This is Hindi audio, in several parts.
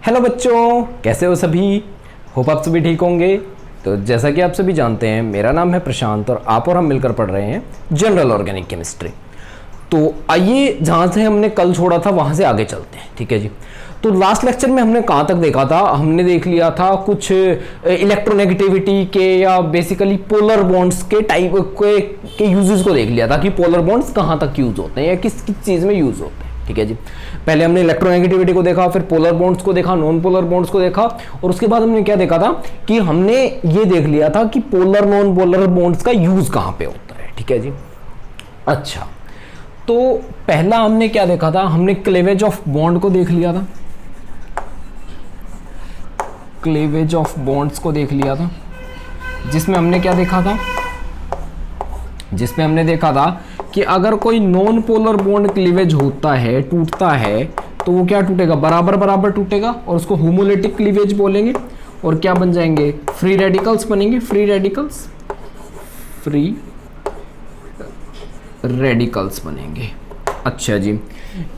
हेलो बच्चों, कैसे हो सभी। होप आप सभी ठीक होंगे। तो जैसा कि आप सभी जानते हैं, मेरा नाम है प्रशांत और आप और हम मिलकर पढ़ रहे हैं जनरल ऑर्गेनिक केमिस्ट्री। तो आइए जहाँ से हमने कल छोड़ा था वहाँ से आगे चलते हैं, ठीक है जी। तो लास्ट लेक्चर में हमने कहाँ तक देखा था, हमने देख लिया था कुछ इलेक्ट्रोनेगेटिविटी के या बेसिकली पोलर बॉन्ड्स के टाइप के यूजेस को देख लिया था कि पोलर बॉन्ड्स कहाँ तक यूज होते हैं या किस किस चीज़ में यूज होते हैं, ठीक है जी। पहले हमने इलेक्ट्रोनेगेटिविटी को देखा, फिर पोलर बॉन्ड्स को देखा, नॉन पोलर बॉन्ड्स को देखा और उसके बाद हमने क्या देखा था कि हमने ये देख लिया था कि पोलर नॉन पोलर बॉन्ड्स का यूज कहाँ पे होता है, ठीक है जी। अच्छा, तो पहला हमने क्या देखा था, हमने क्लेवेज ऑफ बॉन्ड को देख लिया था, क्लेवेज ऑफ बॉन्ड्स को देख लिया था, जिसमें हमने क्या देखा था, जिसमें हमने देखा था कि अगर कोई नॉन पोलर बॉन्ड क्लीवेज होता है, टूटता है, तो वो क्या टूटेगा, बराबर बराबर टूटेगा और उसको होमोलिटिक क्लीवेज बोलेंगे और क्या बन जाएंगे, फ्री रेडिकल्स बनेंगे, फ्री रेडिकल्स, फ्री रेडिकल्स बनेंगे। अच्छा जी,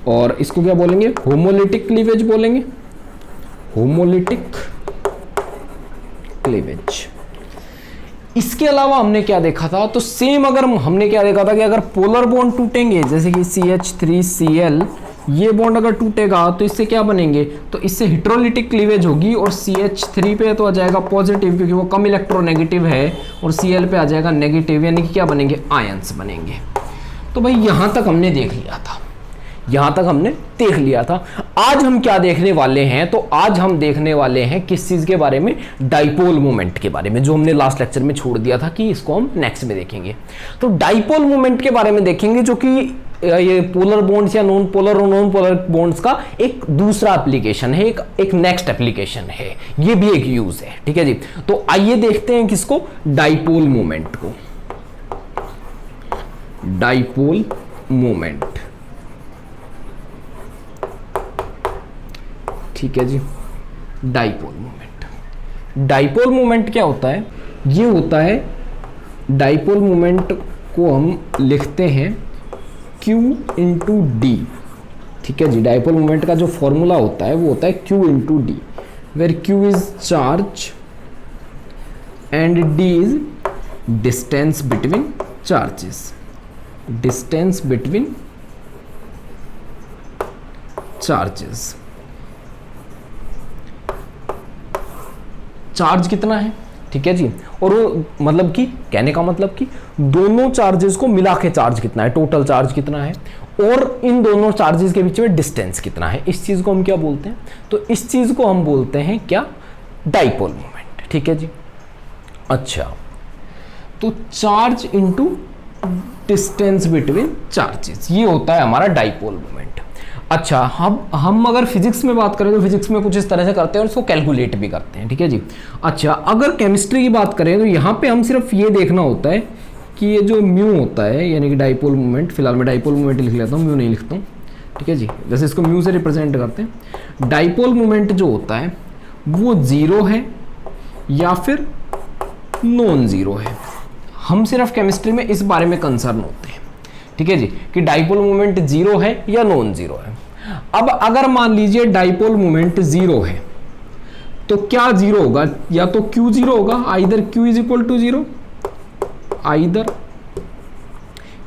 और इसको क्या बोलेंगे, होमोलिटिक क्लीवेज बोलेंगे, होमोलिटिक क्लीवेज। इसके अलावा हमने क्या देखा था, तो सेम अगर हमने क्या देखा था कि अगर पोलर बॉन्ड टूटेंगे, जैसे कि CH3Cl, ये बॉन्ड अगर टूटेगा तो इससे क्या बनेंगे, तो इससे हेटेरोलिटिक क्लीवेज होगी और CH3 पे तो आ जाएगा पॉजिटिव क्योंकि वो कम इलेक्ट्रोनेगेटिव है और Cl पे आ जाएगा नेगेटिव, यानी कि क्या बनेंगे, आयंस बनेंगे। तो भाई यहां तक हमने देख लिया था, यहां तक हमने देख लिया था। आज हम क्या देखने वाले हैं, तो आज हम देखने वाले हैं किस चीज के बारे में, डाइपोल मोमेंट के बारे में, जो हमने लास्ट लेक्चर में छोड़ दिया था कि इसको हम नेक्स्ट में देखेंगे। तो डाइपोल मोमेंट के बारे में देखेंगे, जो कि ये पोलर बॉन्ड्स या नॉन पोलर और नॉन पोलर बॉन्ड्स का एक दूसरा एप्लीकेशन है, एक नेक्स्ट एप्लीकेशन है, ये भी एक यूज है, ठीक है जी। तो आइए देखते हैं किसको, डाइपोल मोमेंट को, डाइपोल मोमेंट, ठीक है जी। डाइपोल मोमेंट, डाइपोल मोमेंट क्या होता है, ये होता है, डाइपोल मोमेंट को हम लिखते हैं Q इंटू डी, ठीक है जी। डाइपोल मोमेंट का जो फॉर्मूला होता है वो होता है Q into D, where Q is charge and D is distance between charges, distance between charges. Charge कितना है, ठीक है जी, और वो मतलब कि कहने का मतलब कि दोनों चार्जेस को मिला के चार्ज कितना है, टोटल चार्ज कितना है, और इन दोनों चार्जेस के बीच में डिस्टेंस कितना है, इस चीज को हम क्या बोलते हैं, तो इस चीज को हम बोलते हैं क्या, डाइपोल मोमेंट, ठीक है जी। अच्छा, तो charge into distance between charges, ये होता है हमारा डाइपोल मोमेंट। अच्छा, हम अगर फिजिक्स में बात करें तो फिजिक्स में कुछ इस तरह से करते हैं और इसको कैलकुलेट भी करते हैं, ठीक है जी। अच्छा, अगर केमिस्ट्री की बात करें तो यहाँ पे हम सिर्फ ये देखना होता है कि ये जो म्यू होता है, यानी कि डाइपोल मोमेंट, फिलहाल मैं डाइपोल मोमेंट लिख लेता हूँ, म्यू नहीं लिखता हूँ, ठीक है जी। जैसे इसको म्यू से रिप्रेजेंट करते हैं, डाइपोल मोमेंट जो होता है वो जीरो है या फिर नॉन जीरो है। हम सिर्फ केमिस्ट्री में इस बारे में कंसर्न होते हैं, ठीक है जी, कि डाइपोल मोमेंट जीरो है या नॉन जीरो है। अब अगर मान लीजिए डाइपोल मोमेंट जीरो है तो क्या जीरो होगा, या तो Q जीरो होगा, either Q is equal to zero, either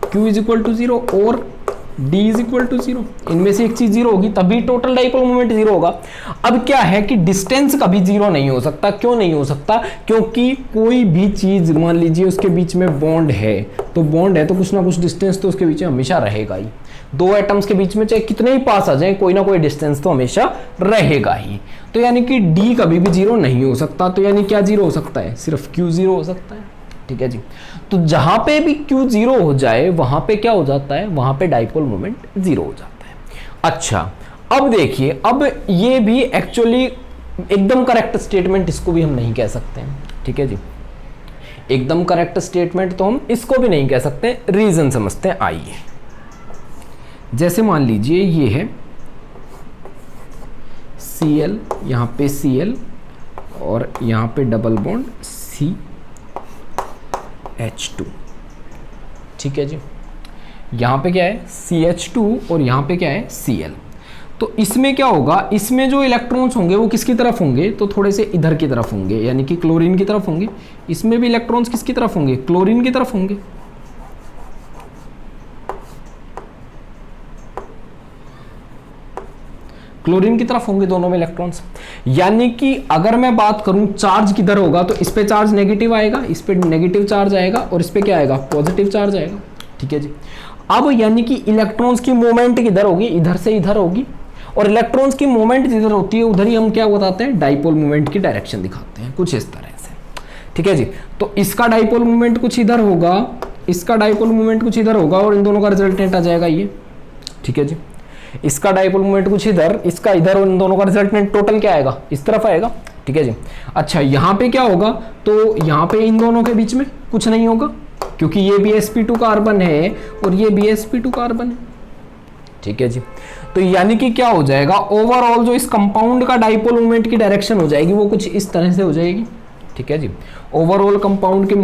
Q is equal to zero और D is equal to zero, इनमें से एक चीज जीरो होगी, तभी टोटल डाइपोल मोमेंट जीरो होगा। अब क्या है कि डिस्टेंस कभी जीरो नहीं हो सकता, क्यों नहीं हो सकता, क्योंकि कोई भी चीज मान लीजिए उसके बीच में बॉन्ड है, तो बॉन्ड है तो कुछ ना कुछ डिस्टेंस तो उसके बीच में हमेशा रहेगा ही। दो एटम्स के बीच में चाहे कितने ही पास आ जाए, कोई ना कोई डिस्टेंस तो हमेशा रहेगा ही। तो यानी कि D कभी भी जीरो नहीं हो सकता, तो यानी क्या जीरो हो सकता है, सिर्फ Q जीरो हो सकता है, ठीक है जी। तो जहां पे भी Q जीरो हो जाए वहां पे क्या हो जाता है, वहां पे डाइपोल मोमेंट जीरो हो जाता है। अच्छा, अब देखिए, अब ये भी एक्चुअली एकदम करेक्ट स्टेटमेंट इसको भी हम नहीं कह सकते हैं, ठीक है जी। एकदम करेक्ट स्टेटमेंट तो हम इसको भी नहीं कह सकते, रीजन समझते हैं, आइए। जैसे मान लीजिए ये है Cl, यहां पे Cl और यहां पे डबल बॉन्ड CH2, ठीक है जी। यहाँ पे क्या है CH2 और यहाँ पे क्या है Cl। तो इसमें क्या होगा, इसमें जो इलेक्ट्रॉन्स होंगे वो किसकी तरफ होंगे, तो थोड़े से इधर की तरफ होंगे, यानी कि क्लोरीन की तरफ होंगे। इसमें भी इलेक्ट्रॉन्स किसकी तरफ होंगे, क्लोरीन की तरफ होंगे। क्लोरीन की तरफ होंगे दोनों में इलेक्ट्रॉन्स। यानी कि अगर मैं बात करूं चार्ज किधर होगा, तो इस पे चार्ज नेगेटिव आएगा, इस पे नेगेटिव चार्ज आएगा, और इस पे क्या आएगा, पॉजिटिव चार्ज आएगा। ठीक है जी। अब यानी कि इलेक्ट्रॉन्स की मूवमेंट किधर होगी, इधर से इधर होगी, और इलेक्ट्रॉन्स की मूवमेंट जिधर होती है उधर ही हम क्या बताते हैं, डाइपोल मूवमेंट की डायरेक्शन दिखाते हैं, कुछ इस तरह से। ठीक है जी। तो इसका डाइपोल मूवमेंट कुछ इधर होगा, इसका डाइपोल मूवमेंट कुछ इधर होगा, और इन दोनों का रिजल्टेंट आ जाएगा ये। ठीक है जी। इसका डाइपोल मूवमेंट कुछ इधर, इसका इधर, और इन दोनों का रिजल्टेंट टोटल क्या आएगा, इस तरफ आएगा। ठीक है जी। अच्छा, यहाँ पे क्या होगा, तो यहाँ पे इन दोनों के बीच में कुछ नहीं होगा, क्योंकि ये भी sp2 कार्बन है और ये भी sp2 कार्बन है। ठीक है जी। तो यानी कि क्या हो जाएगा, ओवरऑल जो इस कंपाउंड का डाइपोल मूवमेंट की डायरेक्शन हो जाएगी वो कुछ इस तरह से हो जाएगी। ठीक है जी। ओवरऑल कंपाउंड के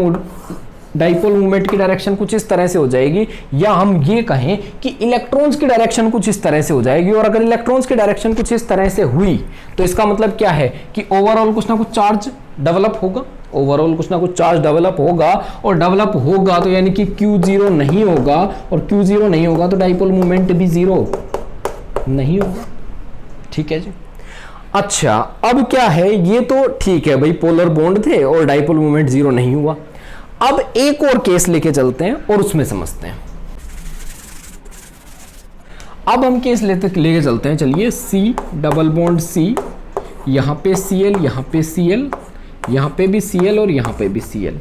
डाइपोल मूवमेंट की डायरेक्शन कुछ इस तरह से हो जाएगी, या हम ये कहें कि इलेक्ट्रॉन्स की डायरेक्शन कुछ इस तरह से हो जाएगी। और अगर इलेक्ट्रॉन्स की डायरेक्शन कुछ इस तरह से हुई तो इसका मतलब क्या है कि ओवरऑल कुछ ना कुछ चार्ज डेवलप होगा, ओवरऑल कुछ ना कुछ चार्ज डेवलप होगा, और डेवलप होगा तो यानी कि Q0 नहीं होगा, और Q0 नहीं होगा तो डाइपोल मूवमेंट भी 0 नहीं होगा। ठीक है जी। अच्छा, अब क्या है, ये तो ठीक है भाई, पोलर बॉन्ड थे और डाइपोल मूवमेंट 0 नहीं हुआ। अब एक और केस लेके चलते हैं और उसमें समझते हैं। अब हम केस लेके चलते हैं, चलिए। C डबल बॉन्ड C, यहां पे Cl, यहां पे Cl, यहां पे भी Cl और यहां पे भी Cl।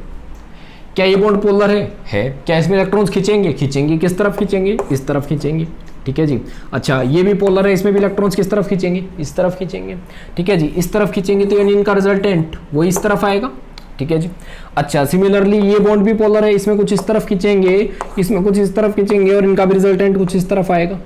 क्या ये बॉन्ड पोलर है? क्या इसमें इलेक्ट्रॉन्स खींचेंगे? खींचेंगे। किस तरफ खींचेंगे? इस तरफ खींचेंगे। ठीक है जी। अच्छा, ये भी पोलर है, इसमें भी इलेक्ट्रॉन्स किस तरफ खींचेंगे? इस तरफ खींचेंगे। ठीक है जी। इस तरफ खींचेंगे तो यानी इनका रिजल्टेंट वो इस तरफ आएगा। ठीक है जी। अच्छा, सिमिलरली ये बॉन्ड भी पोलर है, इसमें कुछ इस तरफ खींचेंगे, इसमें कुछ इस तरफ खींचेंगे, और इनका भी रिजल्टेंट कुछ इस तरफ आएगा।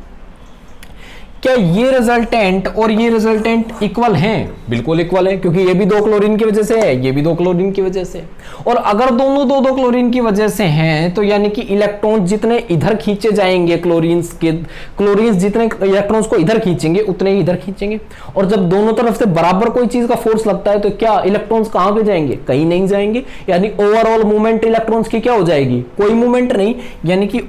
क्या ये रिजल्टेंट और ये रिजल्टेंट इक्वल हैं? बिल्कुल इक्वल है, क्योंकि ये भी 2 क्लोरीन की वजह से है, ये भी 2 क्लोरीन की वजह से। और अगर दोनों 2-2 क्लोरीन की वजह से हैं तो यानी कि इलेक्ट्रॉन जितने इधर खींचे जाएंगे, क्लोरीन्स जितने इलेक्ट्रॉन्स को इधर खींचेंगे उतने ही इधर खींचेंगे। और जब दोनों तरफ से बराबर कोई चीज का फोर्स लगता है तो क्या इलेक्ट्रॉन्स कहां पे जाएंगे? कहीं नहीं जाएंगे। यानी ओवरऑल मूवमेंट इलेक्ट्रॉन्स की क्या हो जाएगी? कोई मूवमेंट नहीं। यानी कि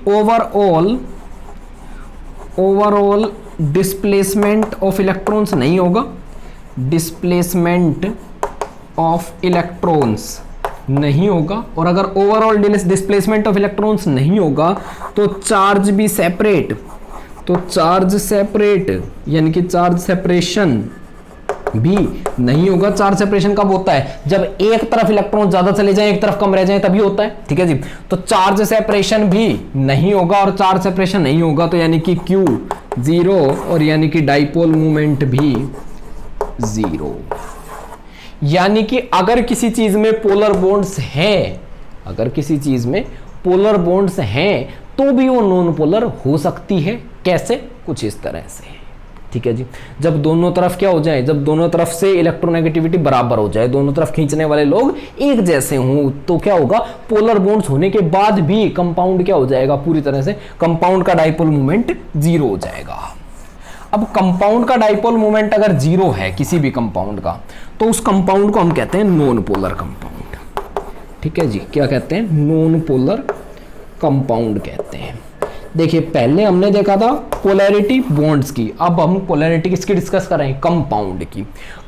ओवरऑल डिस्प्लेसमेंट ऑफ इलेक्ट्रॉन्स नहीं होगा, डिस्प्लेसमेंट ऑफ इलेक्ट्रॉन्स नहीं होगा। और अगर ओवरऑल डिस्प्लेसमेंट ऑफ इलेक्ट्रॉन्स नहीं होगा तो चार्ज भी सेपरेट, तो चार्ज सेपरेट यानी कि चार्ज सेपरेशन भी नहीं होगा। चार्ज सेपरेशन कब होता है? जब एक तरफ इलेक्ट्रॉन ज्यादा चले जाएं, एक तरफ कम रह जाएं, तभी होता है। ठीक है जी। तो चार्ज सेपरेशन भी नहीं होगा, और चार्ज सेपरेशन नहीं होगा तो यानी कि Q 0, और यानी कि डाइपोल मूवमेंट भी 0। यानी कि अगर किसी चीज में पोलर बॉन्ड्स हैं, अगर किसी चीज में पोलर बॉन्ड्स हैं तो भी वो नॉन पोलर हो सकती है। कैसे? कुछ इस तरह से। ठीक है जी। जब दोनों तरफ क्या हो जाए, जब दोनों तरफ से इलेक्ट्रोनेगेटिविटी बराबर हो जाए, दोनों तरफ खींचने वाले लोग एक जैसे हों, तो क्या होगा, पोलर बॉन्ड्स होने के बाद भी कंपाउंड क्या हो जाएगा, पूरी तरह से कंपाउंड का डाइपोल मूवमेंट 0 हो जाएगा। अब कंपाउंड का डाइपोल मूवमेंट अगर 0 है किसी भी कंपाउंड का, तो उस कंपाउंड को हम कहते हैं नॉन पोलर कंपाउंड। ठीक है जी। क्या कहते हैं? नॉन पोलर कंपाउंड कहते हैं। देखिए, पहले हमने देखा था पोलैरिटी बॉन्ड्स की, अब हम पोलैरिटी किसकी डिस्कस कर रहे हैं? कंपाउंड की।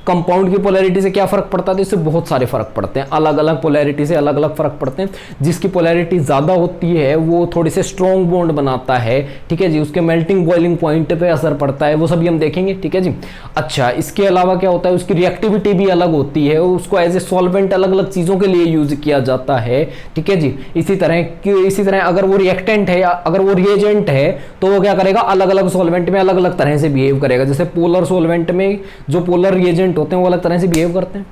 कंपाउंड की पोलैरिटी से क्या फर्क पड़ता है? इससे बहुत सारे फर्क पड़ते हैं, अलग अलग पोलैरिटी से अलग अलग फर्क पड़ते हैं। जिसकी पोलैरिटी ज्यादा होती है वो थोड़ी से स्ट्रॉन्ग बॉन्ड बनाता है। ठीक है जी। उसके मेल्टिंग बॉइलिंग पॉइंट पे असर पड़ता है, वो सभी हम देखेंगे। ठीक है जी। अच्छा, इसके अलावा क्या होता है, उसकी रिएक्टिविटी भी अलग होती है, उसको एज ए सॉल्वेंट अलग अलग चीजों के लिए यूज किया जाता है। ठीक है जी। इसी तरह अगर वो रिएक्टेंट है या अगर वो रिएजेंट है तो वो क्या करेगा, अलग अलग सॉल्वेंट में अलग अलग तरह से बिहेव करेगा। जैसे पोलर सॉल्वेंट में जो पोलर रिएजेंट होते हैं वो अलग तरह से बिहेव करते हैं,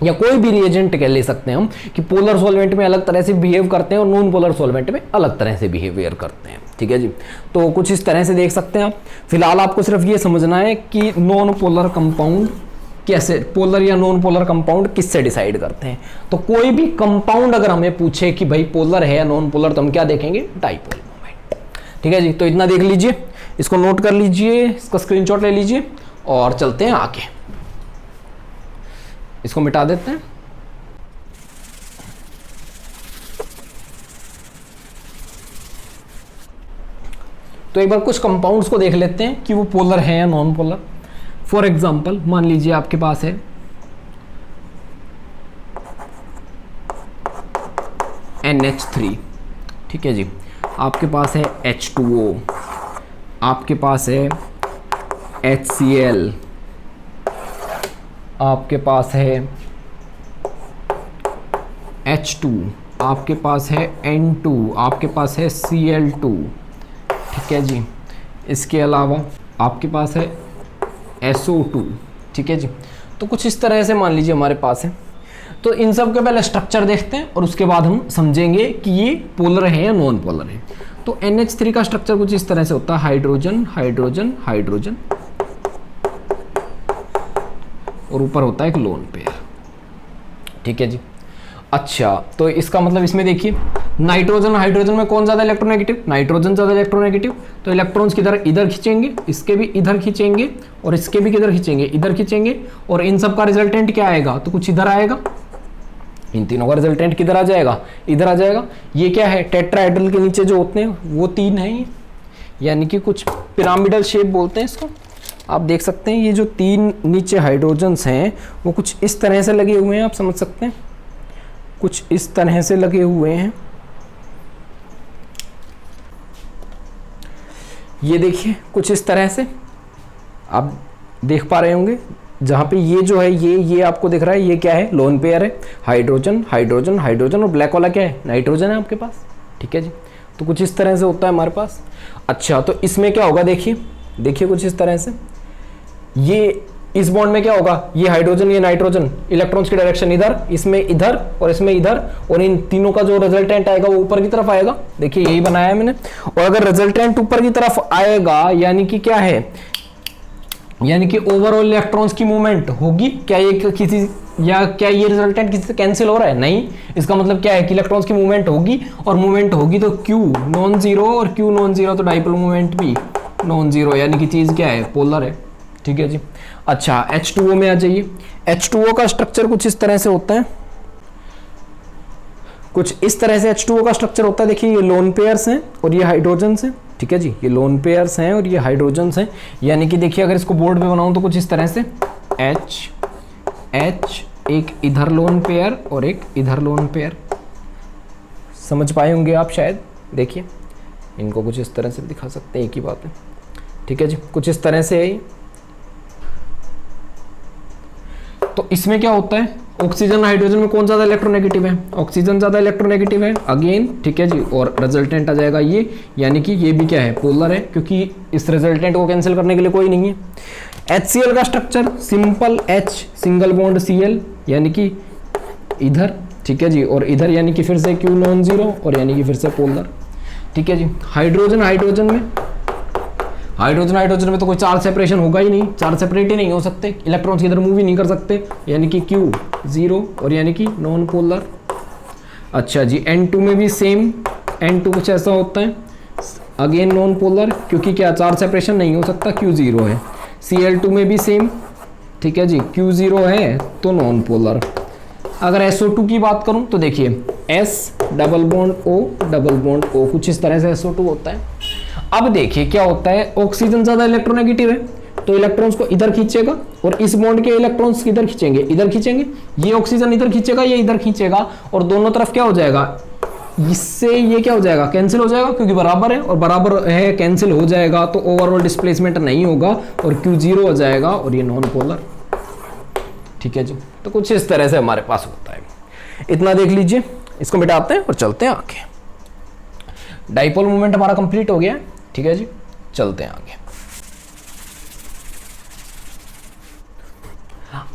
या कोई भी रिएजेंट कह ले सकते हैं हम कि पोलर सॉल्वेंट में अलग तरह से बिहेव करते हैं और नॉन पोलर सॉल्वेंट में अलग तरह से बिहेवियर करते हैं। ठीक है जी। तो कुछ इस तरह से देख सकते हैं आप। फिलहाल आपको सिर्फ ये समझना है कि नॉन पोलर कंपाउंड कैसे, पोलर या नॉन पोलर कंपाउंड किससे डिसाइड करते हैं। तो कोई भी कंपाउंड अगर हमें पूछे कि भाई पोलर है या नॉन पोलर, तो हम क्या देखेंगे? Dipole movement. ठीक है जी। तो इतना देख लीजिए। इसको नोट कर लीजिए, इसका स्क्रीनशॉट ले लीजिए और चलते हैं आगे। इसको मिटा देते हैं। तो एक बार कुछ कंपाउंड्स को देख लेते हैं कि वो पोलर है या नॉन पोलर। फॉर एग्जांपल मान लीजिए आपके पास है NH3, ठीक है जी, आपके पास है H2O, आपके पास है HCl, आपके पास है H2, आपके पास है N2, आपके पास है Cl2, ठीक है जी। इसके अलावा आपके पास है SO2, ठीक है जी। तो कुछ इस तरह से मान लीजिए हमारे पास है। तो इन सब के पहले स्ट्रक्चर देखते हैं और उसके बाद हम समझेंगे कि ये पोलर है या नॉन पोलर है। तो NH3 का स्ट्रक्चर कुछ इस तरह से होता है, हाइड्रोजन हाइड्रोजन हाइड्रोजन, और ऊपर होता है एक लोन पेयर, ठीक है जी। अच्छा, तो इसका मतलब इसमें देखिए नाइट्रोजन हाइड्रोजन में कौन ज़्यादा इलेक्ट्रोनेगेटिव? नाइट्रोजन ज़्यादा इलेक्ट्रोनेगेटिव। तो इलेक्ट्रॉन्स किधर? इधर खींचेंगे, इसके भी इधर खींचेंगे और इसके भी किधर खींचेंगे? इधर खींचेंगे। और इन सब का रिजल्टेंट क्या आएगा? तो कुछ इधर आएगा। इन तीनों का रिजल्टेंट किधर आ जाएगा? इधर आ जाएगा। ये क्या है? टेट्राहेड्रल के नीचे जो होते हैं वो 3 हैं ये, यानी कि कुछ पिरामिडल शेप बोलते हैं इसको। आप देख सकते हैं ये जो 3 नीचे हाइड्रोजन्स हैं वो कुछ इस तरह से लगे हुए हैं, आप समझ सकते हैं, कुछ इस तरह से लगे हुए हैं। ये देखिए कुछ इस तरह से आप देख पा रहे होंगे, जहाँ पे ये जो है ये आपको दिख रहा है, ये क्या है? लोन पेयर है, हाइड्रोजन हाइड्रोजन हाइड्रोजन, और ब्लैक वाला क्या है? नाइट्रोजन है आपके पास, ठीक है जी। तो कुछ इस तरह से होता है हमारे पास। अच्छा, तो इसमें क्या होगा? देखिए कुछ इस तरह से, ये इस बॉन्ड में क्या होगा? ये हाइड्रोजन ये नाइट्रोजन, इलेक्ट्रॉन्स की डायरेक्शन इधर, इसमें इधर और इसमें इधर, और इन तीनों का जो रिजल्टेंट आएगा वो ऊपर की तरफ आएगा। देखिए यही बनाया है मैंने। और अगर रिजल्टेंट ऊपर की तरफ आएगा यानी कि क्या है? यानी कि ओवरऑल इलेक्ट्रॉन्स की मूवमेंट होगी। क्या ये किसी या क्या ये रिजल्टेंट किसी से कैंसिल हो रहा है? नहीं। इसका मतलब क्या है कि इलेक्ट्रॉन्स की मूवमेंट होगी, और मूवमेंट होगी तो Q नॉन जीरो, और Q नॉन जीरो तो डाइपोल मूवमेंट भी नॉन जीरो, यानी कि चीज क्या है? पोलर है, ठीक है जी। अच्छा, H2O में आ जाइए। H2O का स्ट्रक्चर कुछ इस तरह से होता है, कुछ इस तरह से H2O का स्ट्रक्चर होता है। देखिए ये लोन पेयर्स हैं और ये हाइड्रोजन्स हैं, ठीक है जी। ये लोन पेयर्स हैं और ये हाइड्रोजन्स हैं, यानी कि देखिए अगर इसको बोर्ड पे बनाऊं तो कुछ इस तरह से H एक इधर लोन पेयर और एक इधर लोन पेयर। समझ पाए होंगे आप शायद। देखिए इनको कुछ इस तरह से दिखा सकते हैं, एक ही बात है, ठीक है जी। कुछ इस तरह से है ये। तो इसमें क्या होता है? ऑक्सीजन हाइड्रोजन में कौन ज्यादा इलेक्ट्रोनेगेटिव है? ऑक्सीजन ज्यादा इलेक्ट्रोनेगेटिव है अगेन, ठीक है जी। और रिजल्टेंट आ जाएगा ये, यानी कि ये भी क्या है? पोलर है, क्योंकि इस रिजल्टेंट को कैंसिल करने के लिए कोई नहीं है। HCl का structure simple H single bond Cl, यानी कि इधर, ठीक है जी, और इधर यानी कि फिर से Q नॉन जीरो, और यानी कि फिर से पोलर, ठीक है जी। हाइड्रोजन हाइड्रोजन में तो कोई चार्ज सेपरेशन होगा ही नहीं, चार्ज सेपरेट ही नहीं हो सकते, इलेक्ट्रॉन्स इधर मूव ही नहीं कर सकते, यानी कि Q जीरो, और यानी कि नॉन पोलर। अच्छा जी, N2 में भी सेम, N2 कुछ ऐसा होता है, अगेन नॉन पोलर, क्योंकि क्या? चार्ज सेपरेशन नहीं हो सकता, Q जीरो है। Cl2 में भी सेम, ठीक है जी, Q जीरो है तो नॉन पोलर। अगर SO2 की बात करूं तो देखिए S डबल बॉन्ड O कुछ इस तरह से SO2 होता है। अब देखिए क्या होता है, ऑक्सीजन ज्यादा इलेक्ट्रोनेगेटिव है तो इलेक्ट्रॉन्स को इधर खींचेगा, और इस बॉन्ड के इलेक्ट्रॉन्स किधर खींचेंगे? इधर खींचेंगे। ये ऑक्सीजन इधर खींचेगा, ये इधर खींचेगा, और दोनों तरफ क्या हो जाएगा? इससे ये क्या हो जाएगा? कैंसिल हो जाएगा, क्योंकि बराबर है, और बराबर है कैंसिल हो जाएगा तो ओवरऑल डिस्प्लेसमेंट नहीं होगा, और Q जीरो हो जाएगा, और ये नॉन पोलर, ठीक है जी। तो कुछ इस तरह से हमारे पास होता है। इतना देख लीजिए, इसको मिटाते हैं और चलते हैं आगे। डाइपोल मूवमेंट हमारा कंप्लीट हो गया, ठीक है जी, चलते हैं आगे।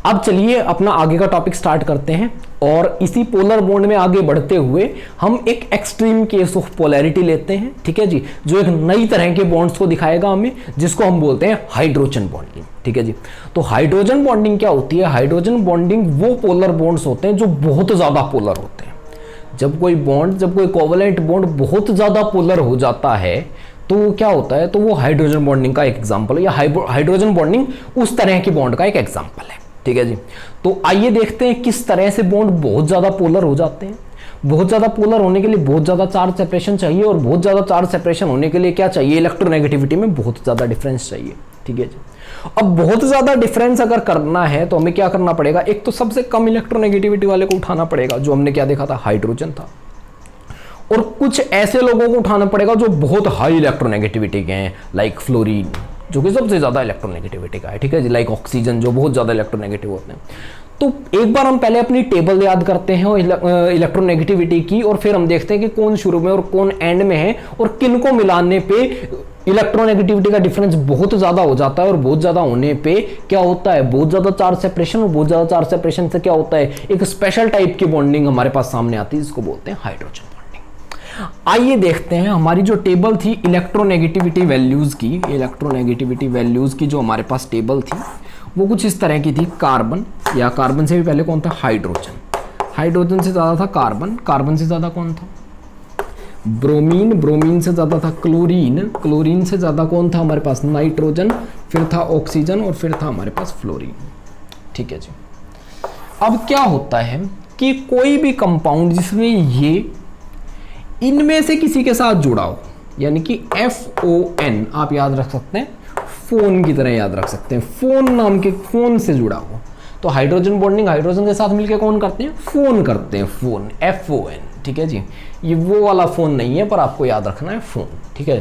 अब चलिए अपना आगे का टॉपिक स्टार्ट करते हैं, और इसी पोलर बॉन्ड में आगे बढ़ते हुए हम एक एक्सट्रीम केस ऑफ पोलैरिटी लेते हैं, ठीक है जी, जो एक नई तरह के बॉन्ड्स को दिखाएगा हमें, जिसको हम बोलते हैं हाइड्रोजन बॉन्डिंग, ठीक है जी। तो हाइड्रोजन बॉन्डिंग क्या होती है? हाइड्रोजन बॉन्डिंग वो पोलर बॉन्ड्स होते हैं जो बहुत ज्यादा पोलर होते हैं। जब कोई कोवैलेंट बॉन्ड बहुत ज्यादा पोलर हो जाता है तो क्या होता है, तो वो हाइड्रोजन बॉन्डिंग का एक एग्जांपल है, या हाइड्रोजन बॉन्डिंग उस तरह की बॉन्ड का एक एग्जांपल है। ठीक है जी। तो आइए देखते हैं किस तरह से बॉन्ड बहुत ज़्यादा पोलर हो जाते हैं। बहुत ज़्यादा पोलर होने के लिए बहुत ज़्यादा चार्ज सेपरेशन चाहिए, और बहुत ज़्यादा चार्ज सेपरेशन होने के लिए क्या चाहिए, इलेक्ट्रोनेगेटिविटी में बहुत ज़्यादा डिफरेंस चाहिए। ठीक है जी। अब बहुत ज़्यादा डिफरेंस अगर करना है तो हमें क्या करना पड़ेगा, एक तो सबसे कम इलेक्ट्रोनेगेटिविटी वाले को उठाना पड़ेगा, जो हमने क्या देखा था, हाइड्रोजन था, और कुछ ऐसे लोगों को उठाना पड़ेगा जो बहुत हाई इलेक्ट्रोनेगेटिविटी के हैं, लाइक फ्लोरीन जो कि सबसे ज़्यादा इलेक्ट्रोनेगेटिविटी का है। ठीक है जी। लाइक ऑक्सीजन जो बहुत ज़्यादा इलेक्ट्रोनेगेटिव होते हैं। तो एक बार हम पहले अपनी टेबल याद करते हैं इलेक्ट्रोनेगेटिविटी की, और फिर हम देखते हैं कि कौन शुरू में और कौन एंड में है, और किन को मिलाने पे इलेक्ट्रोनेगेटिविटी का डिफरेंस बहुत ज़्यादा हो जाता है, और बहुत ज़्यादा होने पे क्या होता है, बहुत ज़्यादा चार्ज सेपरेशन, और बहुत ज़्यादा चार्ज सेपरेशन से क्या होता है, एक स्पेशल टाइप की बॉन्डिंग हमारे पास सामने आती है, जिसको बोलते हैं हाइड्रोजन बॉन्डिंग। आइए देखते हैं हमारी जो टेबल थी इलेक्ट्रोनेगेटिविटी वैल्यूज़ की, इलेक्ट्रोनेगेटिविटी वैल्यूज़ की जो हमारे पास टेबल थी वो कुछ इस तरह की थी। कार्बन, या कार्बन से भी पहले कौन था, हाइड्रोजन, हाइड्रोजन से ज़्यादा था कार्बन, कार्बन से ज़्यादा कौन था, ब्रोमीन, ब्रोमीन से ज़्यादा था क्लोरीन, क्लोरीन से ज़्यादा कौन था हमारे पास, नाइट्रोजन, फिर था ऑक्सीजन, और फिर था हमारे पास फ्लोरीन। ठीक है जी। अब क्या होता है कि कोई भी कंपाउंड जिसमें ये इनमें से किसी के साथ जुड़ा हो, यानी कि FON आप याद रख सकते हैं, फोन की तरह याद रख सकते हैं, फोन नाम के फोन से जुड़ा हो, तो हाइड्रोजन बॉन्डिंग हाइड्रोजन के साथ मिलकर कौन करते हैं, फोन करते हैं, फोन, FON। ठीक है जी। ये वो वाला फोन नहीं है, पर आपको याद रखना है फोन। ठीक है।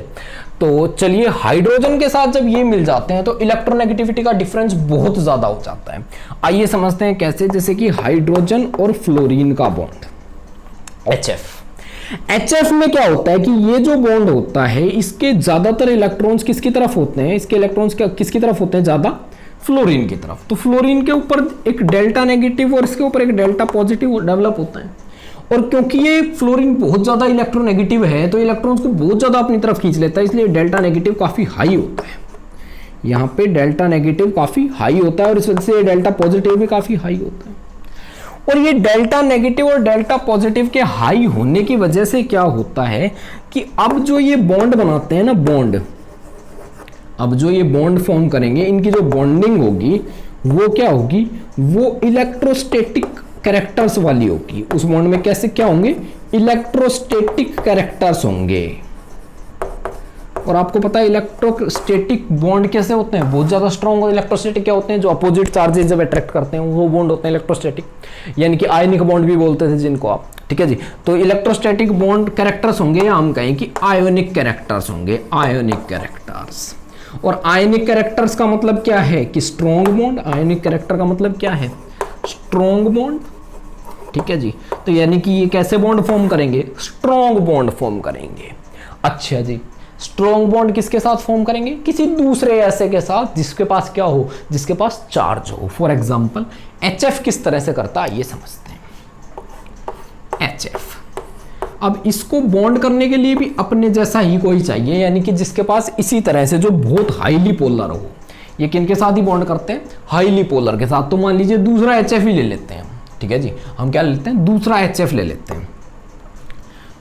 तो चलिए, हाइड्रोजन के साथ जब ये मिल जाते हैं तो इलेक्ट्रोनेगेटिविटी का डिफरेंस बहुत ज्यादा हो जाता है। आइए समझते हैं कैसे। जैसे कि हाइड्रोजन और फ्लोरीन का बॉन्ड HF में क्या होता है कि ये जो बॉन्ड होता है, इसके ज्यादातर इलेक्ट्रॉन्स किसकी तरफ होते हैं, इसके इलेक्ट्रॉन्स किसकी तरफ होते हैं, ज्यादा फ्लोरीन की तरफ। तो फ्लोरीन के ऊपर एक डेल्टा नेगेटिव और इसके ऊपर एक डेल्टा पॉजिटिव डेवलप होता है, और क्योंकि ये फ्लोरीन बहुत ज्यादा इलेक्ट्रोनेगेटिव है तो इलेक्ट्रॉन्स को बहुत ज्यादा अपनी तरफ खींच लेता है, इसलिए डेल्टा नेगेटिव काफी हाई होता है। यहाँ पे डेल्टा नेगेटिव काफी हाई होता है, और इस वजह से डेल्टा पॉजिटिव भी काफी हाई होता है। और ये डेल्टा नेगेटिव और डेल्टा पॉजिटिव के हाई होने की वजह से क्या होता है कि अब जो ये बॉन्ड बनाते हैं ना, बॉन्ड, अब जो ये बॉन्ड फॉर्म करेंगे, इनकी जो बॉन्डिंग होगी वो क्या होगी, वो इलेक्ट्रोस्टैटिक कैरेक्टर्स वाली होगी। उस बॉन्ड में कैसे क्या होंगे, इलेक्ट्रोस्टैटिक कैरेक्टर्स होंगे। और आपको पता है इलेक्ट्रोस्टैटिक बॉन्ड कैसे होते हैं, बहुत ज्यादा स्ट्रॉन्ग। और इलेक्ट्रोस्टैटिक क्या होते हैं, जो अपोजिट चार्जेस जब अट्रैक्ट करते हैं वो बॉन्ड होते हैं इलेक्ट्रोस्टैटिक, यानी कि आयनिक बॉन्ड भी बोलते थे जिनको आप। ठीक है जी। तो इलेक्ट्रोस्टैटिक बॉन्ड कैरेक्टर्स होंगे, या हम कहें कि आयोनिक कैरेक्टर्स होंगे, आयोनिक कैरेक्टर्स। और आयनिक कैरेक्टर्स का मतलब क्या है कि स्ट्रॉन्ग बॉन्ड। आयनिक कैरेक्टर का मतलब क्या है, स्ट्रॉन्ग बॉन्ड। ठीक है जी। तो यानी कि ये कैसे बॉन्ड फॉर्म करेंगे, स्ट्रॉन्ग बॉन्ड फॉर्म करेंगे। अच्छा जी। स्ट्रॉन्ग बॉन्ड किसके साथ फॉर्म करेंगे, किसी दूसरे ऐसे के साथ जिसके पास क्या हो, जिसके पास चार्ज हो। फॉर एग्जांपल HF किस तरह से करता है, ये समझते हैं। HF, अब इसको बॉन्ड करने के लिए भी अपने जैसा ही कोई चाहिए, यानी कि जिसके पास इसी तरह से जो बहुत हाईली पोलर हो। ये किनके साथ ही बॉन्ड करते हैं, हाईली पोलर के साथ। तो मान लीजिए दूसरा HF ही ले लेते हैं। ठीक है जी। हम क्या ले लेते हैं, दूसरा HF ले लेते हैं।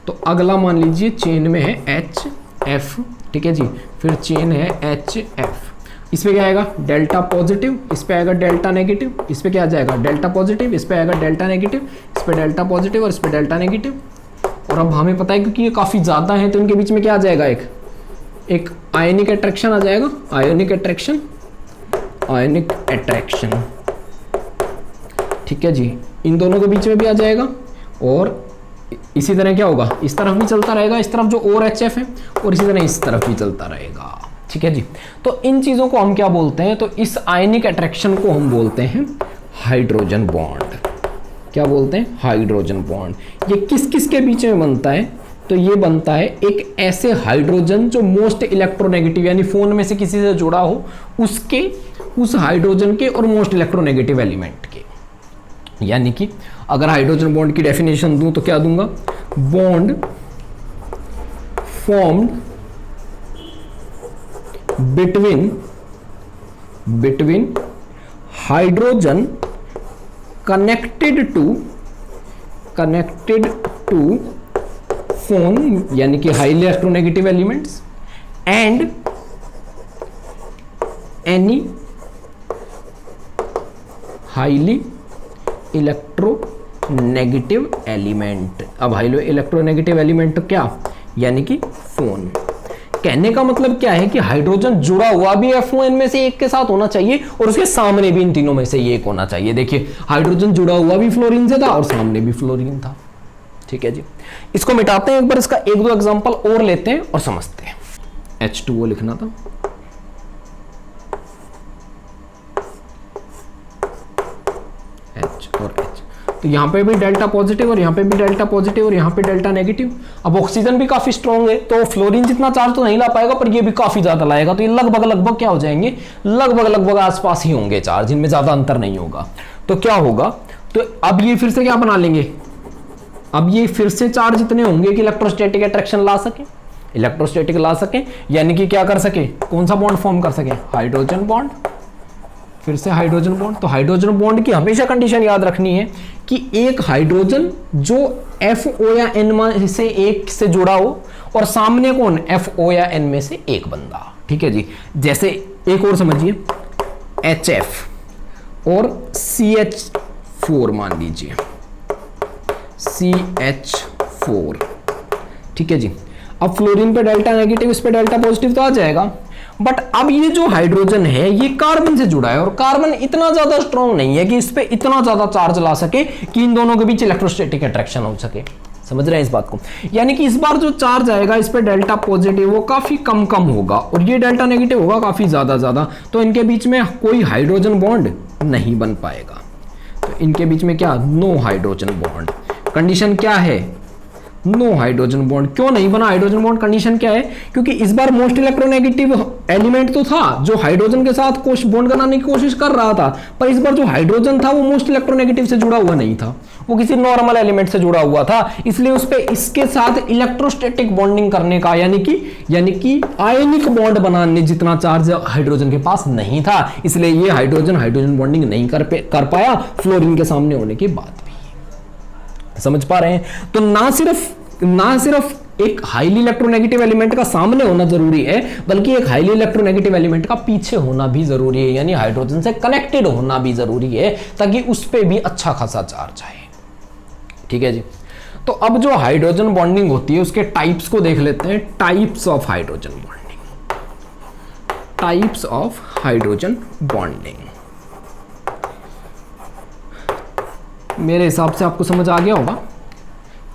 तो अगला मान लीजिए चेन में है HF। ठीक है जी। फिर चेन है HF। इस पे क्या आएगा, डेल्टा पॉजिटिव, इस पे आएगा डेल्टा नेगेटिव, इस पे क्या आ जाएगा, डेल्टा पॉजिटिव, इस पे आएगा डेल्टा नेगेटिव, इस पे डेल्टा पॉजिटिव और इस पे डेल्टा नेगेटिव। और अब हमें पता है क्योंकि ये काफ़ी ज़्यादा है तो इनके बीच में क्या आ जाएगा, एक आयनिक अट्रैक्शन आ जाएगा, आयनिक अट्रैक्शन, आयनिक अट्रैक्शन। ठीक है जी। इन दोनों के बीच में भी आ जाएगा। और इसी तरह क्या होगा, इस तरफ भी चलता रहेगा, इस तरफ जो और HF है, और इसी तरह इस तरफ भी चलता रहेगा। ठीक है जी। तो इन चीज़ों को हम क्या बोलते हैं, तो इस आयनिक अट्रैक्शन को हम बोलते हैं हाइड्रोजन बॉन्ड। क्या बोलते हैं, हाइड्रोजन बॉन्ड। ये किस किस के बीच में बनता है, तो ये बनता है एक ऐसे हाइड्रोजन जो मोस्ट इलेक्ट्रोनेगेटिव, यानी फोन में से किसी से जुड़ा हो, उसके, उस हाइड्रोजन के और मोस्ट इलेक्ट्रोनेगेटिव एलिमेंट के। यानी कि अगर हाइड्रोजन बॉन्ड की डेफिनेशन दूं तो क्या दूंगा, bond formed between hydrogen connected to FON, यानी कि highly electronegative elements, and any highly electronegative element. अब हाईली इलेक्ट्रोनेगेटिव एलिमेंट तो क्या, यानी कि फोन। कहने का मतलब क्या है कि हाइड्रोजन जुड़ा हुआ भी F1 में से एक के साथ होना चाहिए और उसके सामने भी इन तीनों में से एक होना चाहिए। देखिए हाइड्रोजन जुड़ा हुआ भी फ्लोरीन से था और सामने भी फ्लोरीन था। ठीक है जी, इसको मिटाते हैं एक बार, इसका एक दो एग्जांपल और लेते हैं और समझते हैं। H2O लिखना था, H और H, तो यहां पे भी डेल्टा पॉजिटिव और यहां पे भी डेल्टा पॉजिटिव और यहां पे डेल्टा नेगेटिव। अब ऑक्सीजन भी काफी स्ट्रॉन्ग है तो फ्लोरीन जितना चार्ज तो नहीं ला पाएगा, पर ये भी काफी ज्यादा लाएगा, तो ये लगभग क्या हो जाएंगे, लगभग आसपास ही होंगे चार्ज, इनमें ज्यादा अंतर नहीं होगा। तो क्या होगा, तो अब ये फिर से क्या बना लेंगे, अब ये फिर से चार्ज इतने होंगे कि इलेक्ट्रोस्टैटिक अट्रैक्शन ला सके, इलेक्ट्रोस्टैटिक ला सके, यानी कि क्या कर सके, कौन सा बॉन्ड फॉर्म कर सके, हाइड्रोजन बॉन्ड, फिर से हाइड्रोजन बॉन्ड। तो हाइड्रोजन बॉन्ड की हमेशा कंडीशन याद रखनी है कि एक हाइड्रोजन जो FO या N में से एक से जुड़ा हो और सामने कौन, FO या N में से एक बंदा। ठीक है जी, जैसे एक और समझिए, HF और CH4 मान लीजिए, CH4। ठीक है जी, अब फ्लोरीन पे डेल्टा नेगेटिव, इस पे डेल्टा पॉजिटिव तो आ जाएगा, बट अब ये जो हाइड्रोजन है ये कार्बन से जुड़ा है और कार्बन इतना ज्यादा स्ट्रॉन्ग नहीं है कि इस पे इतना ज्यादा चार्ज ला सके कि इन दोनों के बीच इलेक्ट्रोस्टैटिक अट्रैक्शन हो सके। समझ रहे हैं इस बात को, यानी कि इस बार जो चार्ज आएगा इस पे डेल्टा पॉजिटिव वो काफी कम होगा और ये डेल्टा नेगेटिव होगा काफी ज्यादा, तो इनके बीच में कोई हाइड्रोजन बॉन्ड नहीं बन पाएगा। तो इनके बीच में क्या, नो हाइड्रोजन बॉन्ड। कंडीशन क्या है, नो हाइड्रोजन बॉन्ड। क्यों नहीं बना हाइड्रोजन बॉन्ड, कंडीशन क्या है, क्योंकि इस बार मोस्ट इलेक्ट्रोनेगेटिव एलिमेंट तो था जो हाइड्रोजन के साथ बॉन्ड बनाने की कोशिश कर रहा था, पर इस बार जो हाइड्रोजन था वो मोस्ट इलेक्ट्रोनेगेटिव से जुड़ा हुआ नहीं था, वो किसी नॉर्मल एलिमेंट से जुड़ा हुआ था, इसलिए उस पे इसके साथ इलेक्ट्रोस्टैटिक बॉन्डिंग करने का यानी कि आयनिक बॉन्ड बनाने जितना चार्ज हाइड्रोजन के पास नहीं था, इसलिए ये हाइड्रोजन बॉन्डिंग नहीं कर पाया फ्लोरीन के सामने होने के बाद भी। समझ पा रहे हैं, तो ना सिर्फ एक हाईली इलेक्ट्रोनेगेटिव एलिमेंट का सामने होना जरूरी है, बल्कि एक हाईली इलेक्ट्रोनेगेटिव एलिमेंट का पीछे होना भी जरूरी है, यानी हाइड्रोजन से कनेक्टेड होना भी जरूरी है, ताकि उस पे भी अच्छा खासा चार्ज आए। ठीक है जी, तो अब जो हाइड्रोजन बॉन्डिंग होती है उसके टाइप्स को देख लेते हैं। Types of hydrogen bonding, types of hydrogen bonding. मेरे हिसाब से आपको समझ आ गया होगा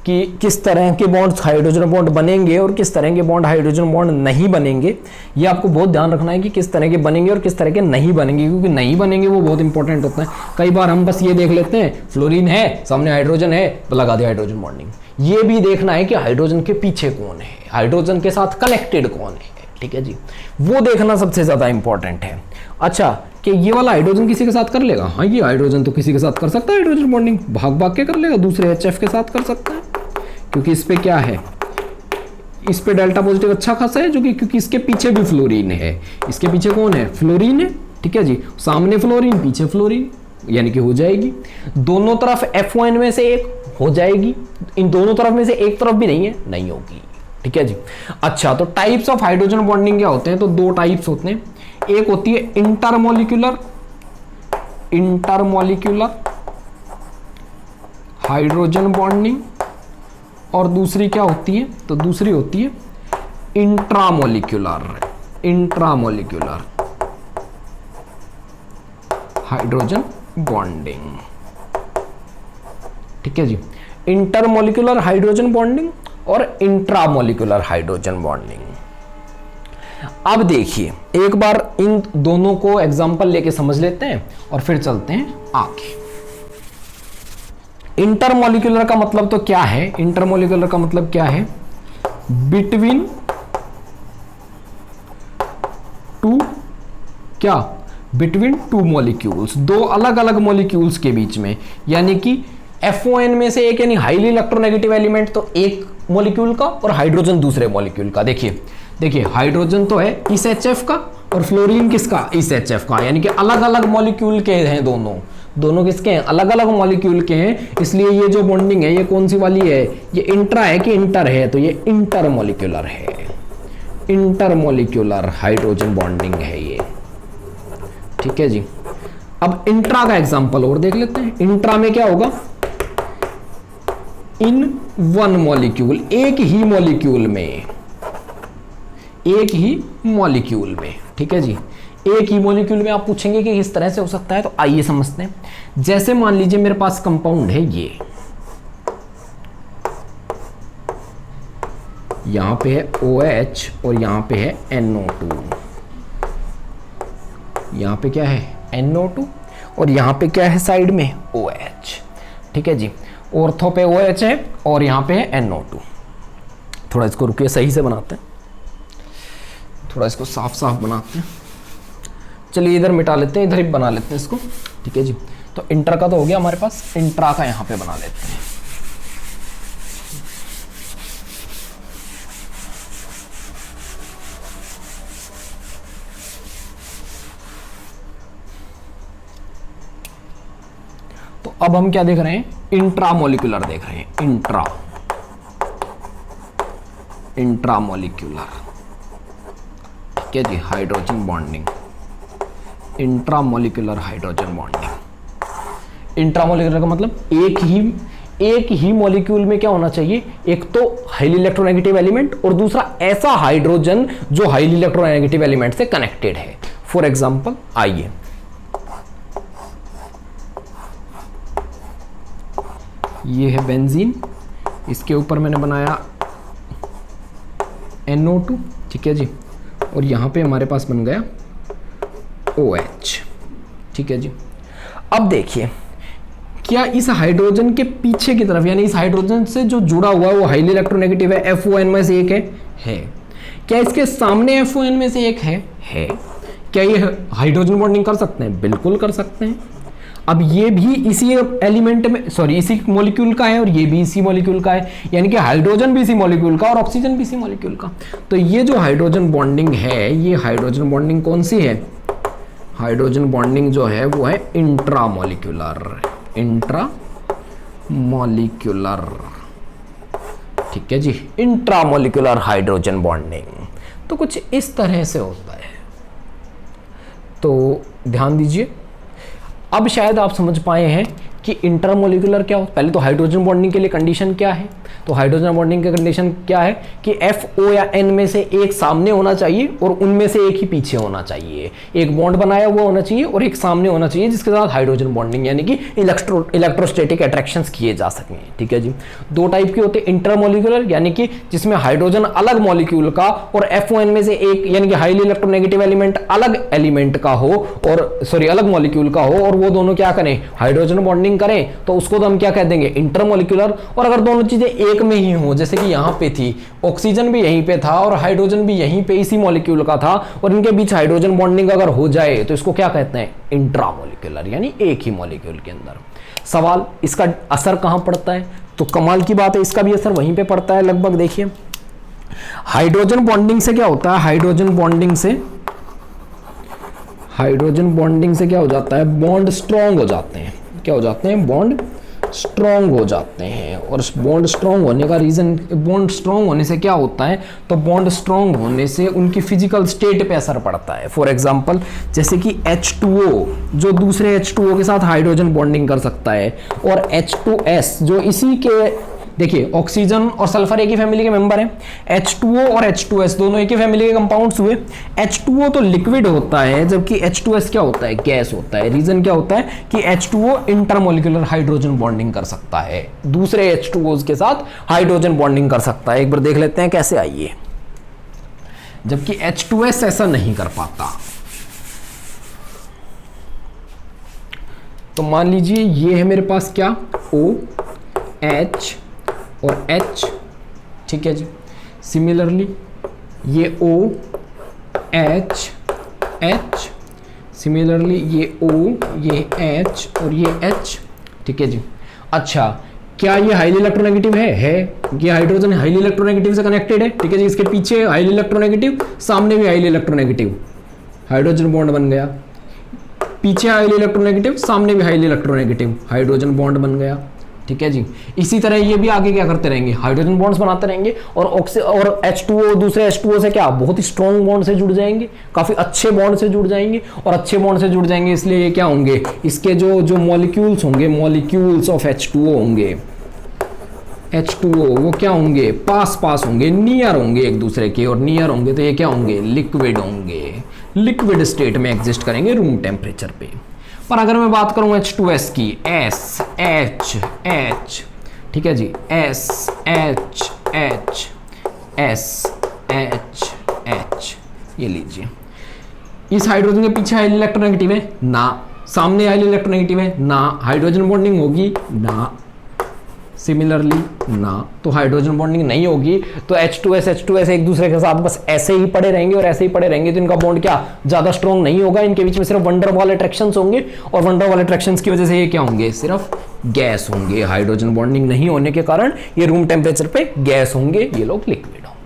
कि किस तरह के बॉन्ड्स हाइड्रोजन बॉन्ड बनेंगे और किस तरह के बॉन्ड हाइड्रोजन बॉन्ड नहीं बनेंगे। ये आपको बहुत ध्यान रखना है कि किस तरह के बनेंगे और किस तरह के नहीं बनेंगे, क्योंकि नहीं बनेंगे वो बहुत इंपॉर्टेंट होता है। कई बार हम बस ये देख लेते हैं फ्लोरीन है, सामने हाइड्रोजन है, तो लगा दिया हाइड्रोजन बॉन्डिंग। ये भी देखना है कि हाइड्रोजन के पीछे कौन है, हाइड्रोजन के साथ कनेक्टेड कौन है। ठीक है जी, वो देखना सबसे ज्यादा इंपॉर्टेंट है। अच्छा, कि ये वाला हाइड्रोजन किसी के साथ कर लेगा, हाँ ये हाइड्रोजन तो किसी के साथ कर सकता है हाइड्रोजन बॉन्डिंग, भाग के कर लेगा, दूसरे HF के साथ कर सकता है, क्योंकि इस पे क्या है, इस पे डेल्टा पॉजिटिव अच्छा खासा है, जो कि क्योंकि इसके पीछे भी फ्लोरीन है, इसके पीछे कौन है, फ्लोरीन है। ठीक है जी, सामने फ्लोरीन पीछे फ्लोरीन, यानी कि हो जाएगी दोनों तरफ F1 में से एक हो जाएगी, इन दोनों तरफ में से एक तरफ भी नहीं है, नहीं होगी। ठीक है जी, अच्छा तो टाइप्स ऑफ हाइड्रोजन बॉन्डिंग क्या होते हैं, तो दो टाइप्स होते हैं, एक होती है इंटरमॉलिक्यूलर हाइड्रोजन बॉन्डिंग और दूसरी क्या होती है, तो दूसरी होती है इंट्रामोलिक्यूलर हाइड्रोजन बॉन्डिंग। ठीक है जी, इंटरमोलिक्यूलर हाइड्रोजन बॉन्डिंग और इंट्रामोलिक्यूलर हाइड्रोजन बॉन्डिंग। अब देखिए एक बार इन दोनों को एग्जांपल लेके समझ लेते हैं और फिर चलते हैं आगे। इंटरमोलिक्यूलर का मतलब तो क्या है, इंटरमोलिक्यूलर का मतलब क्या है, बिटवीन टू मॉलिक्यूल्स, दो अलग अलग मॉलिक्यूल्स के बीच में, यानी कि FON में से एक यानी हाईली इलेक्ट्रोनेगेटिव एलिमेंट तो एक मॉलिक्यूल का और हाइड्रोजन दूसरे मॉलिक्यूल का। देखिए हाइड्रोजन तो है इस HF का और फ्लोरीन किसका, इस HF का, यानी कि अलग अलग मॉलिक्यूल के हैं, दोनों किसके हैं, अलग अलग मॉलिक्यूल के हैं, इसलिए ये जो बॉन्डिंग है ये कौन सी वाली है, ये इंट्रा है कि इंटर है, तो ये इंटरमॉलिक्यूलर है। इंटरमोलिक्यूलर हाइड्रोजन बॉन्डिंग है ये, ठीक है जी। अब इंट्रा का एग्जांपल और देख लेते हैं। इंट्रा में क्या होगा, इन वन मॉलिक्यूल, एक ही मॉलिक्यूल में, एक ही मॉलिक्यूल में, ठीक है जी। एक ही मॉलिक्यूल में आप पूछेंगे कि किस तरह से हो सकता है, तो आइए समझते हैं। जैसे मान लीजिए मेरे पास कंपाउंड है ये, यहां पे है OH और यहां पे है NO2, यहां पे क्या है NO2 और यहां पे क्या है साइड में OH, ठीक है जी। ऑर्थो पे OH है और यहां पे है NO2। थोड़ा इसको रुकिए, सही से बनाते हैं, थोड़ा इसको साफ साफ बनाते हैं। चलिए इधर मिटा लेते हैं, इधर ही बना लेते हैं इसको, ठीक है जी। तो इंटर का तो हो गया हमारे पास, इंट्रा का यहां पे बना लेते हैं। तो अब हम क्या देख रहे हैं, इंट्रामोलिकुलर देख रहे हैं, इंट्रामोलिकुलर, ठीक है जी। Hydrogen bonding, intramolecular hydrogen bonding. Intramolecular का मतलब एक ही मॉलिक्यूल में क्या होना चाहिए, एक तो हाईली इलेक्ट्रोनेगेटिव एलिमेंट और दूसरा ऐसा हाइड्रोजन जो हाईली इलेक्ट्रोनेगेटिव एलिमेंट से कनेक्टेड है। फॉर एग्जांपल आइए, ये है बेंजीन, इसके ऊपर मैंने बनाया NO2, ठीक है जी, और यहां पे हमारे पास बन गया OH, ठीक है जी। अब देखिए, क्या इस हाइड्रोजन के पीछे की तरफ, यानी इस हाइड्रोजन से जो जुड़ा हुआ है वो हाईली इलेक्ट्रोनेगेटिव है, FON में से एक है। क्या इसके सामने FON में से एक है? क्या ये हाइड्रोजन बॉन्डिंग कर सकते हैं? बिल्कुल कर सकते हैं। अब ये भी इसी एलिमेंट में, सॉरी इसी मॉलिक्यूल का है और ये भी इसी मॉलिक्यूल का है, यानी कि हाइड्रोजन भी इसी मॉलिक्यूल का और ऑक्सीजन भी इसी मॉलिक्यूल का। तो ये जो हाइड्रोजन बॉन्डिंग है, ये हाइड्रोजन बॉन्डिंग कौन सी है? हाइड्रोजन बॉन्डिंग जो है वो है इंट्रामोलिक्यूलर, इंट्रामोलिक्यूलर, ठीक है जी, इंट्रामोलिक्यूलर हाइड्रोजन बॉन्डिंग। तो कुछ इस तरह से होता है। तो ध्यान दीजिए, अब शायद आप समझ पाए हैं कि इंटरमोलिकुलर क्या हो। पहले तो हाइड्रोजन बॉन्डिंग के लिए कंडीशन क्या है, तो हाइड्रोजन बॉन्डिंग की कंडीशन क्या है कि FO या N में से एक सामने होना चाहिए और उनमें से एक ही पीछे होना चाहिए। एक बॉन्ड बनाया हुआ होना चाहिए और एक सामने होना चाहिए जिसके साथ हाइड्रोजन बॉन्डिंग यानी कि इलेक्ट्रोस्टैटिक अट्रैक्शंस किए जा सकें, ठीक है जी। दो टाइप के होते हैं, इंटरमोलिकुलर यानी कि जिसमें हाइड्रोजन अलग मॉलिक्यूल का और FON में से एक यानी कि हाईली इलेक्ट्रोनेगेटिव एलिमेंट अलग एलिमेंट का हो और सॉरी अलग मॉलिक्यूल का हो और वो दोनों क्या करें, हाइड्रोजन बॉन्डिंग करें, तो उसको तो हम क्या कह देंगे, इंटरमोलिकुलर। और अगर दोनों चीजें एक में ही हो, जैसे कि यहां पे थी, ऑक्सीजन भी यहीं पे था और हाइड्रोजन भी यहीं पे इसी मॉलिक्यूल का था और इनके बीच हाइड्रोजन बॉन्डिंग अगर हो जाए तो इसको क्या कहते हैं, इंट्रामोलिकुलर, यानी एक ही मॉलिक्यूल के अंदर। सवाल, इसका असर कहां पड़ता है? तो कमाल की बात है, इसका भी असर वहीं पे पड़ता है लगभग। देखिए हाइड्रोजन बॉन्डिंग से क्या होता है, हाइड्रोजन बॉन्डिंग से क्या हो जाता है, बॉन्ड स्ट्रॉन्ग हो जाते हैं। क्या हो जाते हैं, बॉन्ड स्ट्रॉन्ग हो जाते हैं। और बॉन्ड स्ट्रॉन्ग होने का रीजन, बॉन्ड स्ट्रॉन्ग होने से क्या होता है, तो बॉन्ड स्ट्रॉन्ग होने से उनकी फिजिकल स्टेट पे असर पड़ता है। फॉर एग्जांपल जैसे कि H2O जो दूसरे H2O के साथ हाइड्रोजन बॉन्डिंग कर सकता है और H2S जो इसी के, देखिए ऑक्सीजन और सल्फर एक ही फैमिली के मेंबर हैं, H2O और H2S दोनों एक ही फैमिली के कंपाउंड्स हुए। H2O तो लिक्विड होता है जबकि H2S क्या होता है, गैस होता है। रीजन क्या होता है कि H2O इंटरमोलिकुलर हाइड्रोजन बॉन्डिंग कर सकता है, दूसरे H2Os के साथ हाइड्रोजन बॉन्डिंग कर सकता है। एक बार देख लेते हैं कैसे, आइए। जबकि H2S ऐसा नहीं कर पाता। तो मान लीजिए ये है मेरे पास क्या, OH और H, ठीक है जी। सिमिलरली ये OH, सिमिलरली ये O, ये H और ये H, ठीक है जी। अच्छा, क्या ये हाईली इलेक्ट्रोनेगेटिव है? ये हाइड्रोजन हाईली इलेक्ट्रोनेगेटिव से कनेक्टेड है, ठीक है जी। इसके पीछे हाईली इलेक्ट्रोनेगेटिव, सामने भी हाईली इलेक्ट्रोनेगेटिव, हाइड्रोजन बॉन्ड बन गया। पीछे हाईली इलेक्ट्रोनेगेटिव, सामने भी हाईली इलेक्ट्रोनेगेटिव, हाइड्रोजन बॉन्ड बन गया। ठीक है जी। इसी तरह ये भी आगे क्या करते रहेंगे, हाइड्रोजन बॉन्ड्स बनाते रहेंगे और H2O दूसरे H2O से क्या बहुत ही स्ट्रॉन्ग बॉन्ड से जुड़ जाएंगे, काफी अच्छे बॉन्ड से जुड़ जाएंगे, और अच्छे बॉन्ड से जुड़ जाएंगे इसलिए ये क्या होंगे, इसके जो मॉलिक्यूल्स होंगे, मॉलिक्यूल्स ऑफ H2O होंगे, H2O वो क्या होंगे, पास होंगे, नियर होंगे एक दूसरे के, और नियर होंगे तो ये क्या होंगे, लिक्विड होंगे, लिक्विड स्टेट में एग्जिस्ट करेंगे रूम टेम्परेचर पे। पर अगर मैं बात करूं H2S की, SHH, ठीक है जी, SHH, SHH, ये लीजिए, इस हाइड्रोजन के पीछे हाईली इलेक्ट्रोनेगेटिव है ना, सामने हाईली इलेक्ट्रोनेगेटिव है ना, हाइड्रोजन बॉन्डिंग होगी ना, सिमिलरली ना, तो हाइड्रोजन बॉन्डिंग नहीं होगी तो H2S एक दूसरे के साथ बस ऐसे ही पड़े रहेंगे, और ऐसे ही पड़े रहेंगे तो इनका बॉन्ड क्या ज्यादा स्ट्रॉन्ग नहीं होगा, इनके बीच में सिर्फ वंडर वॉल अट्रैक्शंस होंगे, और वंडर वॉल अट्रैक्शंस की वजह से ये क्या होंगे, सिर्फ गैस होंगे, हाइड्रोजन बॉन्डिंग नहीं होने के कारण ये रूम टेम्परेचर पे गैस होंगे, ये लोग लिक्विड होंगे।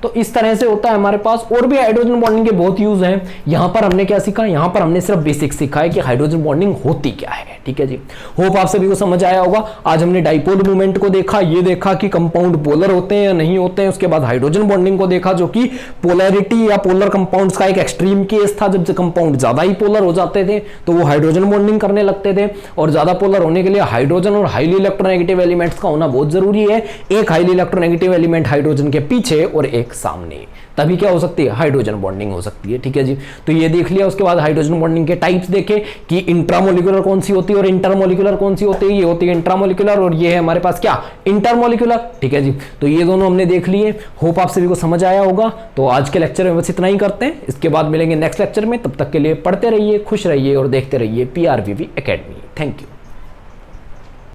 तो इस तरह से होता है हमारे पास, और भी हाइड्रोजन बॉन्डिंग के बहुत यूज हैं। यहां पर हमने क्या सीखा, यहां पर हमने सिर्फ बेसिक सीखा है कि हाइड्रोजन बॉन्डिंग होती क्या है, ठीक है जी। होप आप सभी को समझ आया होगा। आज हमने डाइपोल मूवमेंट को देखा, ये देखा कि कंपाउंड पोलर होते हैं या नहीं होते हैं, उसके बाद हाइड्रोजन बॉन्डिंग को देखा जो कि पोलैरिटी या पोलर कंपाउंड्स का एक एक्सट्रीम केस था, जब कंपाउंड ज्यादा ही पोलर हो जाते थे तो वो हाइड्रोजन बॉन्डिंग करने लगते थे, और ज्यादा पोलर होने के लिए हाइड्रोजन और हाईली इलेक्ट्रोनेगेटिव एलिमेंट्स का होना बहुत जरूरी है, एक हाईली इलेक्ट्रोनेगेटिव एलिमेंट हाइड्रोजन के पीछे और एक सामने, तभी क्या हो सकती है, हाइड्रोजन बॉन्डिंग हो सकती है, ठीक है जी। तो ये देख लिया। उसके बाद हाइड्रोजन बॉन्डिंग के टाइप्स देखे कि इंट्रामोलिकुलर कौन सी होती है और इंटरमोलिकुलर कौन सी होती है, ये होती है इंट्रामोलिकुलर, और ये है हमारे पास क्या, इंटरमोलिकुलर, ठीक है जी। तो ये दोनों हमने देख लिए। होप आप सभी को समझ आया होगा। तो आज के लेक्चर में बस इतना ही करते हैं, इसके बाद मिलेंगे नेक्स्ट लेक्चर में। तब तक के लिए पढ़ते रहिए, खुश रहिए और देखते रहिए PRVV एकेडमी। Thank you.